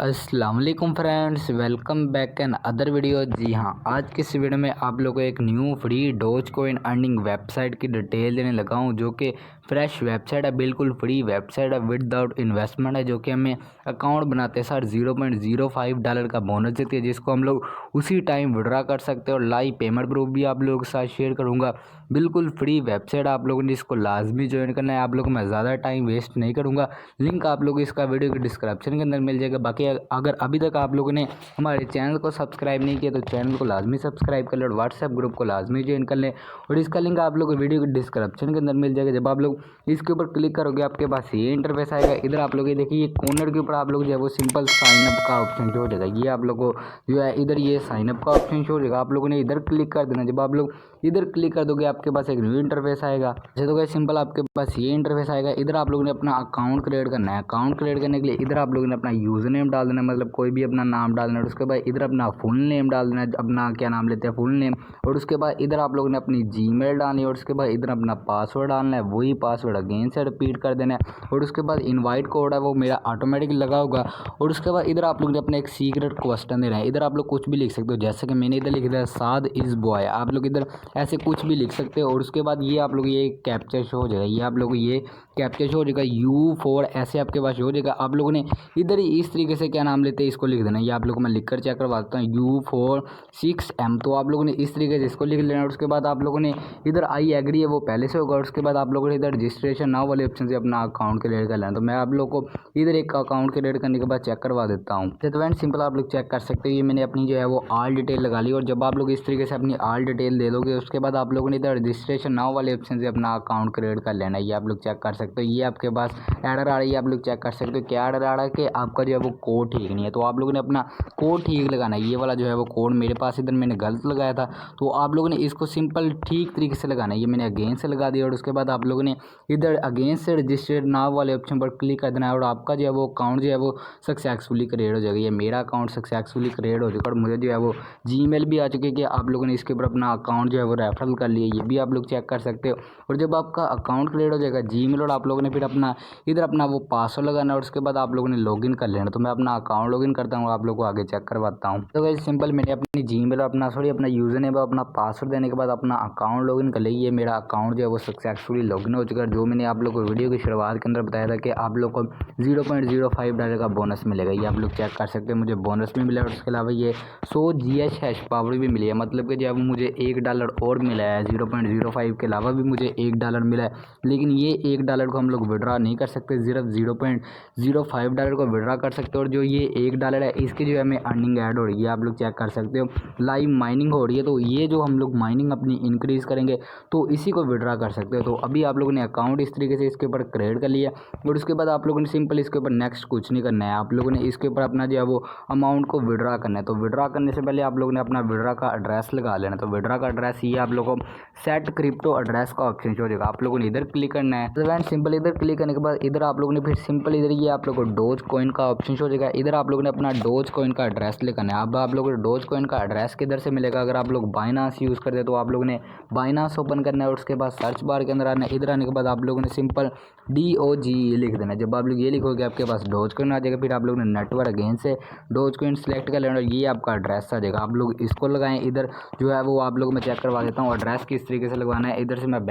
अस्सलाम वालेकुम friends, welcome back another video. जी हाँ, आज की इस वीडियो में आप लोगों को एक new free dose coin earning website की डिटेल देने लगा हूँ, जो कि फ्रेश वेबसाइट है, बिल्कुल फ्री वेबसाइट है, विदाउट इन्वेस्टमेंट है, जो कि हमें अकाउंट बनाते हैं सर $0.05 का बोनस देती है, जिसको हम लोग उसी टाइम विड्रा कर सकते हैं। और लाइव पेमेंट प्रूफ भी आप लोगों के साथ शेयर करूँगा। बिल्कुल फ्री वेबसाइट आप लोगों ने इसको लाजमी ज्वाइन करना है। आप लोगों को मैं ज़्यादा टाइम वेस्ट नहीं करूँगा। लिंक आप लोग इसका वीडियो के डिस्क्रिप्शन के अंदर मिल जाएगा। बाकी अगर अभी तक आप लोगों ने हमारे चैनल को सब्सक्राइब नहीं किया तो चैनल को लाजमी सब्सक्राइब कर लें और व्हाट्सएप ग्रुप को लाजमी ज्वाइन कर लें। और इसका लिंक आप लोग को वीडियो के डिस्क्रिप्शन के अंदर मिल जाएगा। जब आप लोग इसके ऊपर क्लिक करोगे आपके पास ये इंटरफेस आएगा। इधर आप लोग ये देखिए, ये कॉर्नर के ऊपर आप लोग जो है वो सिंपल साइन अप का ऑप्शन शो हो जाएगा। ये आप लोग को जो है इधर ये साइन अप का ऑप्शन शो हो जाएगा। आप लोगों ने इधर क्लिक कर देना। जब आप लोग इधर क्लिक कर दोगे आपके पास एक न्यू इंटरफेस आएगा। जैसे तो सिंपल आपके पास ये इंटरफेस आएगा। इधर आप लोगों ने अपना अकाउंट क्रिएट करना है। अकाउंट क्रिएट करने के लिए इधर आप लोगों ने अपना यूजर नेम डाल देना है, मतलब कोई भी अपना नाम डालना है। उसके बाद इधर अपना फुल नेम डाल देना है, अपना क्या नाम लेते हैं फुल नेम। और उसके बाद इधर आप लोगों ने अपनी जीमेल डालनी है। और उसके बाद इधर अपना पासवर्ड डालना है, वही पासवर्ड अगेन से रिपीट कर देना है। और उसके बाद इनवाइट कोड है वो मेरा ऑटोमेटिक लगा होगा। और उसके बाद इधर आप लोग ने अपना एक सीक्रेट क्वेश्चन देना है। इधर आप लोग कुछ भी लिख सकते हो, जैसे कि मैंने इधर लिख दिया साद इज बॉय। आप लोग इधर ऐसे कुछ भी लिख सकते हो। और उसके बाद ये आप लोग ये कैप्चर शो हो जाएगा। ये आप लोग ये कैप्चर शो हो जाएगा U4 ऐसे आपके पास हो जाएगा। आप लोगों ने इधर ही इस तरीके से क्या नाम लेते हैं इसको लिख देना। ये आप लोग को मैं लिख कर चेक करवाता हूँ U46M। तो आप लोगों ने इस तरीके से इसको लिख लेना। और उसके बाद आप लोगों ने इधर आई एग्री है वो पहले से होगा। और उसके बाद आप लोगों ने इधर रजिस्ट्रेशन नाउ वाले ऑप्शन से अपना अकाउंट क्रिएट कर लेना। तो मैं आप लोग को इधर एक अकाउंट क्रिएट करने के बाद चेक करवा देता हूँ। तो फ्रेंड सिंपल आप लोग चेक कर सकते हो। ये मैंने अपनी जो है वो ऑल डिटेल लगा ली। और जब आप लोग इस तरीके से अपनी ऑल डिटेल दे दोगे उसके बाद आप लोगों ने इधर रजिस्ट्रेशन नाउ वाले ऑप्शन से अपना अकाउंट क्रिएट कर लेना है। ये आप लोग चेक कर सकते हो। ये आपके पास एरर आ रही है, आप लोग चेक कर सकते हो क्या एरर आ रहा है कि आपका जो है वो कोड ठीक नहीं है। तो आप लोगों ने अपना कोड ठीक लगाना है। ये वाला जो है वो कोड मेरे पास इधर मैंने गलत लगाया था, तो आप लोगों ने इसको सिंपल ठीक तरीके से लगाना है। ये मैंने अगेन से लगा दिया। और उसके बाद आप लोगों ने इधर अगेन से रजिस्टर्ड नाउ वाले ऑप्शन पर क्लिक कर देना है। और आपका जो है वो अकाउंट जो है वो सक्सेसफुली क्रिएट हो जाएगा। ये मेरा अकाउंट सक्सेसफुली क्रिएट हो चुका। और मुझे जो है वो जीमेल भी आ चुकी है कि आप लोगों ने इसके ऊपर अपना अकाउंट जो है वो रेफरल कर लिया। ये भी आप लोग चेक कर सकते हो। और जब आपका अकाउंट क्रिएट हो जाएगा जीमेल, और आप लोगों ने फिर अपना इधर अपना वो पासवर्ड लगाना है। और उसके बाद आप लोगों ने लॉगिन कर लेना। तो मैं अपना अकाउंट लॉगिन करता हूँ, आप लोगों को आगे चेक करवाता हूँ। तो वैसे सिंपल मैंने अपनी जीमेल और अपना यूज़र नेम अपना पासवर्ड देने के बाद अपना अकाउंट लॉगिन कर लिया। ये मेरा अकाउंट जो है वो सक्सेसफुली लॉगिन हो चुका है। जो मैंने आप लोग को वीडियो की शुरुआत के अंदर बताया था कि आप लोग को $0.05 का बोनस मिलेगा। ये आप लोग चेक कर सकते हैं। मुझे बोनस भी मिला है। और उसके अलावा ये 100 GH हैश पावर भी मिली है, मतलब कि जब मुझे $1 और मिला है। 0.05 के अलावा भी मुझे $1 मिला है। लेकिन ये $1 को हम लोग विड्रा नहीं कर सकते, सिर्फ $0.05 को विड्रा कर सकते हो। और जो ये $1 है इसकी जो है हमें अर्निंग ऐड हो रही है, आप लोग चेक कर सकते हो। लाइव माइनिंग हो रही है, तो ये जो हम लोग माइनिंग अपनी इंक्रीज़ करेंगे तो इसी को विड्रा कर सकते हो। तो अभी आप लोगों ने अकाउंट इस तरीके से इसके ऊपर क्रिएट कर लिया। और उसके बाद आप लोगों ने सिंपल इसके ऊपर नेक्स्ट कुछ नहीं करना है। आप लोगों ने इसके ऊपर अपना जो है वो अमाउंट को विड्रा करना है। तो विड्रा करने से पहले आप लोगों ने अपना विड्रा का एड्रेस लगा लेना। तो विड्रा का एड्रेस ये आप लोगों को सेट क्रिप्टो एड्रेस का ऑप्शन हो जाएगा। आप लोगों ने इधर क्लिक करना है। तो सिंपल इधर क्लिक करने के बाद इधर आप लोगों ने फिर सिंपल इधर ये आप लोगों को डोज कॉइन का ऑप्शन हो जाएगा। इधर आप लोगों ने अपना डोज कॉइन का एड्रेस लिखना है। अब आप लोगों को डोज कॉइन का एड्रेस किधर से मिलेगा? अगर आप लोग बाइनांस यूज़ करते हैं तो आप लोगों ने बाइनांस ओपन करना है। और उसके बाद सर्च बार के अंदर आना है। इधर आने के बाद आप लोगों ने सिंपल DOG लिख देना है। जब आप लोग ये लिखोगे आपके पास डोज कॉइन आ जाएगा। फिर आप लोगों ने नेटवर्क अगेन से डोज कॉइन सेलेक्ट कर लेना और ये आपका एड्रेस आ जाएगा। आप लोग इसको लगाएं। इधर जो है वो आप लोग मैं चेक करवा देता हूँ एड्रेस किस तरीके से लगवाना है। इधर से मैं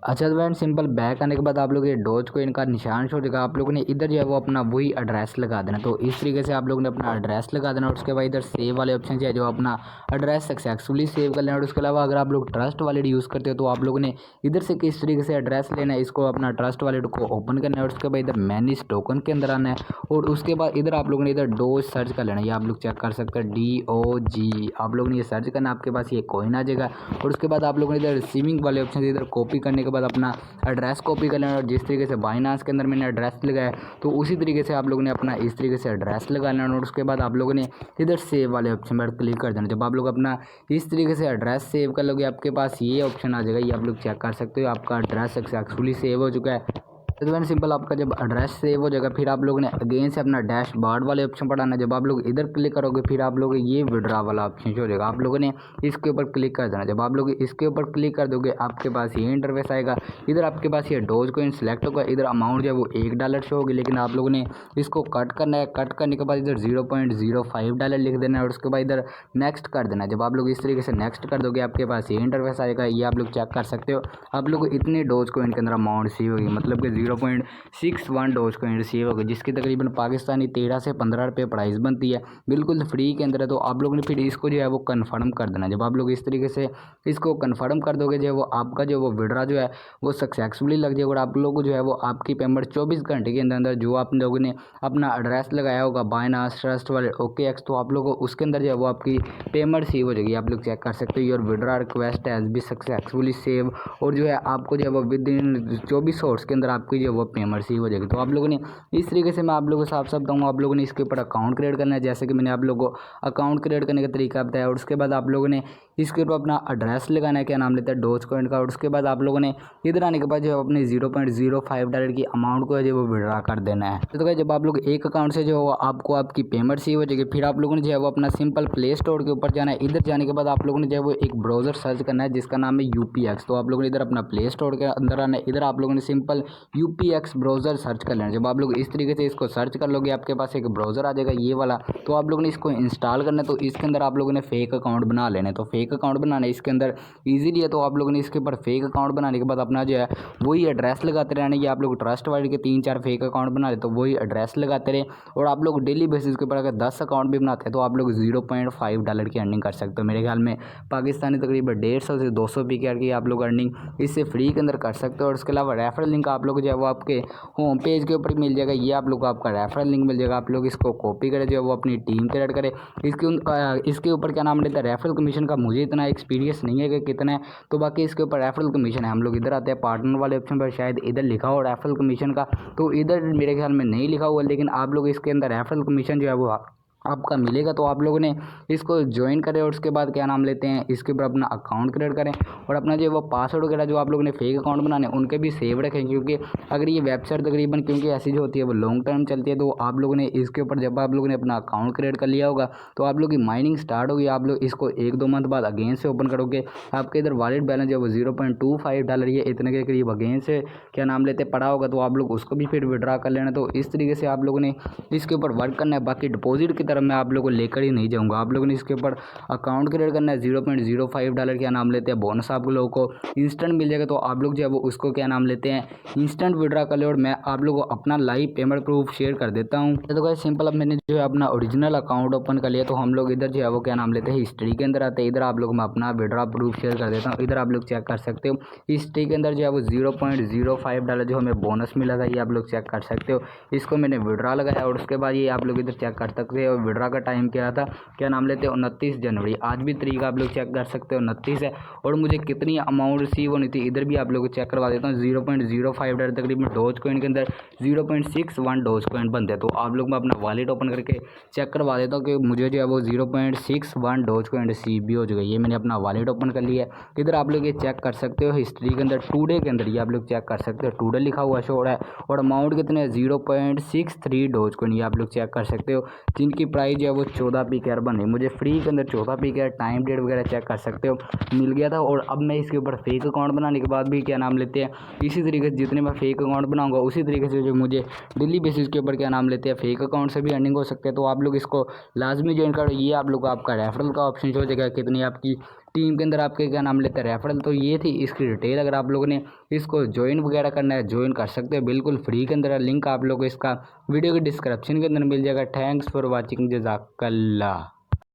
अच्छा तो फ्रेंड सिंपल बैक आने के बाद आप लोग ये डोज को इनका निशान शो देगा। आप लोगों ने इधर जो है वो अपना वही एड्रेस लगा देना। तो इस तरीके से आप लोगों ने अपना एड्रेस लगा देना। और उसके बाद इधर सेव वाले ऑप्शन से जो अपना एड्रेस सक्सेसफुली सेव कर लेना। और उसके अलावा अगर आप लोग ट्रस्ट वॉलेट यूज़ करते हो तो आप लोगों ने इधर से किस तरीके से एड्रेस लेना है, इसको अपना ट्रस्ट वॉलेट को ओपन करना है। और उसके बाद इधर मैनेज टोकन के अंदर आना है। और उसके बाद इधर आप लोगों ने इधर डोज सर्च कर लेना है। ये आप लोग चेक कर सकते हैं DOG। आप लोगों ने ये सर्च करना, आपके पास ये कॉइन आ जाएगा। और उसके बाद आप लोगों ने इधर रिसीविंग वाले ऑप्शन से इधर कॉपी करने के बाद अपना एड्रेस कॉपी कर लेना। और जिस तरीके से बाइनांस के अंदर मैंने एड्रेस लगाया तो उसी तरीके से आप लोगों ने अपना इस तरीके से एड्रेस लगा लेना। और उसके बाद आप लोगों ने इधर सेव वाले ऑप्शन पर क्लिक कर देना। जब आप लोग अपना इस तरीके से एड्रेस सेव कर लोगे आपके पास ये ऑप्शन आ जाएगा। ये आप लोग चेक कर सकते हो, आपका एड्रेस सक्सेसफुली सेव हो चुका है। तो वेरी सिंपल, आपका जब एड्रेस सेव हो जाएगा फिर आप लोगों ने अगेन से अपना डैशबोर्ड वाले ऑप्शन पर आना है। जब आप लोग इधर क्लिक करोगे फिर आप लोग ये विड्रॉ वाला ऑप्शन हो जाएगा, आप लोगों ने इसके ऊपर क्लिक कर देना। जब आप लोग इसके ऊपर क्लिक कर दोगे आपके पास ये इंटरफेस आएगा। इधर आपके पास ये डोज कॉइन सिलेक्ट होगा, इधर अमाउंट जो है वो $1 शो होगी, लेकिन आप लोगों ने इसको कट करना है। कट करने के बाद इधर $0.05 लिख देना है और उसके बाद इधर नेक्स्ट कर देना है। जब आप लोग इस तरीके से नेक्स्ट कर दोगे आपके पास ये इंटरफेस आएगा। ये आप लोग चेक कर सकते हो, आप लोग इतने डोज कॉइन के अंदर अमाउंट रिसीव होगी, मतलब कि 0.61 डोज कॉइन रिसीव होगी, जिसकी तकरीबन पाकिस्तानी 13 से 15 रुपये प्राइस बनती है, बिल्कुल फ्री के अंदर है। तो आप लोगों ने फिर इसको जो है वो कन्फर्म कर देना। जब आप लोग इस तरीके से इसको कन्फर्म कर दोगे जो है वो आपका जो वो विड्रॉ जो है वो सक्सेसफुली लग जाएगा और आप लोगों को जो है वो आपकी पेमेंट 24 घंटे के अंदर अंदर जो आप लोगों ने अपना एड्रेस लगाया होगा बाइनांस, ट्रस्ट वॉलेट, OKX, तो आप लोगों को उसके अंदर जो है वो आपकी पेमेंट सेव हो जाएगी। आप लोग चेक कर सकते हो your withdraw request has B successfully save, और जो है आपको जो है वो विद इन 24 आवर्स के अंदर आपकी जो है वो पेमेंट सेव हो जाएगी। तो आप लोगों ने इस तरीके से मैं आप लोगों को साफ साफ बताऊँगा, आप लोगों ने इसके ऊपर अकाउंट क्रिएट करना है, जैसे कि मैंने आप लोगों को अकाउंट क्रिएट करने का तरीका बताया। और उसके बाद आप लोगों ने इसके ऊपर अपना एड्रेस लगाना है, क्या नाम लेता है डोज कॉइन का। और उसके बाद आप लोगों ने इधर आने के बाद जो है अपने $0.05 की अमाउंट को जो वो विड्रॉ कर देना है। तो जब आप लोग एक अकाउंट से जो आपको आपकी पेमेंट सेव हो जाएगी, फिर आप लोगों ने जो है वो अपना सिंपल प्ले स्टोर के ऊपर जाना है। इधर जाने के बाद आप लोगों ने जो है वो एक ब्राउज़र सर्च करना है जिसका नाम है UPX। तो आप लोगों ने इधर अपना प्ले स्टोर के अंदर आना है, इधर आप लोगों ने सिंपल UPX ब्राउज़र सर्च कर लेना। जब आप लोग इस तरीके से इसको सर्च कर लोगे आपके पास एक ब्राउज़र आ जाएगा ये वाला, तो आप लोगों ने इसको इंस्टॉल करना है। तो इसके अंदर आप लोगों ने फेक अकाउंट बना लेना है। तो फेक अकाउंट बनाना है इसके अंदर ईजिली है, तो आप लोगों ने इसके ऊपर फेक अकाउंट बनाने के बाद अपना जो है वही एड्रेस लगाते रहना। ये आप लोग ट्रस्ट वाइड के 3-4 फेक अकाउंट बना ले तो वही एड्रेस लगाते रहे। और आप लोग डेली बेसिस के ऊपर अगर 10 अकाउंट भी बनाते हैं तो आप लोग $0.5 की अर्निंग कर सकते हो। मेरे ख्याल में पाकिस्तानी तकरीबन 150 से 200 PKR की आप लोग अर्निंग इससे फ्री के अंदर कर सकते हो। और उसके अलावा रेफरल लिंक आप लोग जो है वो आपके होम पेज के ऊपर मिल जाएगा। ये आप लोग को आपका रेफरल लिंक मिल जाएगा, आप लोग इसको कॉपी करें जो है वो अपनी टीम क्रिएट करें। इसके ऊपर क्या नाम लेता है रेफरल कमीशन का, मुझे इतना एक्सपीरियंस नहीं है कि कितना है, तो बाकी इसके ऊपर रेफरल कमीशन है। हम लोग इधर आते हैं पार्टनर वाले ऑप्शन पर, शायद इधर लिखा हो रेफरल कमीशन का, तो इधर मेरे ख्याल में नहीं लिखा हुआ, लेकिन आप लोग इसके अंदर रेफरल कमीशन जो है वो आपका मिलेगा। तो आप लोगों ने इसको ज्वाइन करें और उसके बाद क्या नाम लेते हैं इसके ऊपर अपना अकाउंट क्रिएट करें और अपना जो वो पासवर्ड वगैरह जो आप लोगों ने फेक अकाउंट बनाने उनके भी सेव रखें, क्योंकि अगर ये वेबसाइट तकरीबन क्योंकि ऐसी जो होती है वो लॉन्ग टर्म चलती है, तो आप लोगों ने इसके ऊपर जब आप लोगों ने अपना अकाउंट क्रिएट कर लिया होगा तो आप लोग की माइनिंग स्टार्ट होगी। आप लोग इसको 1-2 मंथ बाद अगेन से ओपन करोगे, आपके इधर वॉलेट बैलेंस जो वो $0.25 ये इतने के करीब अगेन से क्या नाम लेते पड़ा होगा, तो आप लोग उसको भी फिर विड्रॉ कर लेना। तो इस तरीके से आप लोगों ने इसके ऊपर वर्क करना है। बाकी डिपॉजिट की तरफ मैं आप लोगों को लेकर ही नहीं जाऊंगा, आप लोगों ने इसके ऊपर अकाउंट क्रिएट करना है। $0.05 क्या नाम लेते हैं बोनस आप लोगों को इंस्टेंट मिल जाएगा, तो आप लोग जो है वो उसको क्या नाम लेते हैं इंस्टेंट विड्रॉ कर ले। और मैं आप लोगों को अपना लाइव पेमेंट प्रूफ शेयर कर देता हूँ। तो गाइस सिंपल, अब मैंने जो है अपना ओरिजिनल अकाउंट ओपन कर लिया, तो हम लोग इधर जो है वो क्या नाम लेते हैं हिस्ट्री के अंदर आते हैं। इधर आप लोग मैं अपना विड्रॉ प्रूफ शेयर कर देता हूँ, इधर आप लोग चेक कर सकते हो हिस्ट्री के अंदर जो है वो $0.05 जो हमें बोनस मिला था, ये आप लोग चेक कर सकते हो। इसको मैंने विड्रॉ लगाया और उसके बाद ये आप लोग इधर चेक कर सकते हो विड्रॉ का टाइम क्या था, क्या नाम लेते हैं 29 जनवरी। आज भी तारीख आप लोग चेक कर सकते हो 29 है। और मुझे कितनी अमाउंट रिसीव होनी थी इधर भी आप लोग को चेक करवा देता हूँ। $0.05 तकरीबन डोज कॉइन के अंदर 0.61 डोज कॉइन बनते हैं। तो आप लोग मैं अपना वॉलेट ओपन करके चेक करवा देता हूँ कि मुझे जो है वो 0.61 डोज कॉइन रिसीव भी हो जाएगा। ये मैंने अपना वॉलेट ओपन कर लिया है। इधर आप लोग ये चेक कर सकते हो हिस्ट्री के अंदर टुडे के अंदर ये आप लोग चेक कर सकते हो टुडे लिखा हुआ शो हो रहा है। और अमाउंट कितने 0.63 डोज कॉइन ये आप लोग चेक कर सकते हो, जिनकी प्राइस जो है वो 14 PKR बनी। मुझे फ्री के अंदर 14 PKR टाइम डेट वगैरह चेक कर सकते हो मिल गया था। और अब मैं इसके ऊपर फेक अकाउंट बनाने के बाद भी क्या नाम लेते हैं इसी तरीके से जितने मैं फेक अकाउंट बनाऊंगा उसी तरीके से जो मुझे डेली बेसिस के ऊपर क्या नाम लेते हैं फेक अकाउंट से भी अर्निंग हो सकते हैं। तो आप लोग इसको लाजमी ज्वाइन करो। ये आप लोग आपका रेफरल का ऑप्शन हो जाएगा, कितनी आपकी टीम के अंदर आपके क्या नाम लेते हैं रेफरल। तो ये थी इसकी डिटेल, अगर आप लोगों ने इसको ज्वाइन वगैरह करना है ज्वाइन कर सकते हो बिल्कुल फ्री के अंदर। लिंक आप लोग को इसका वीडियो के डिस्क्रिप्शन के अंदर मिल जाएगा। थैंक्स फॉर वॉचिंग, जज़ाकल्लाह।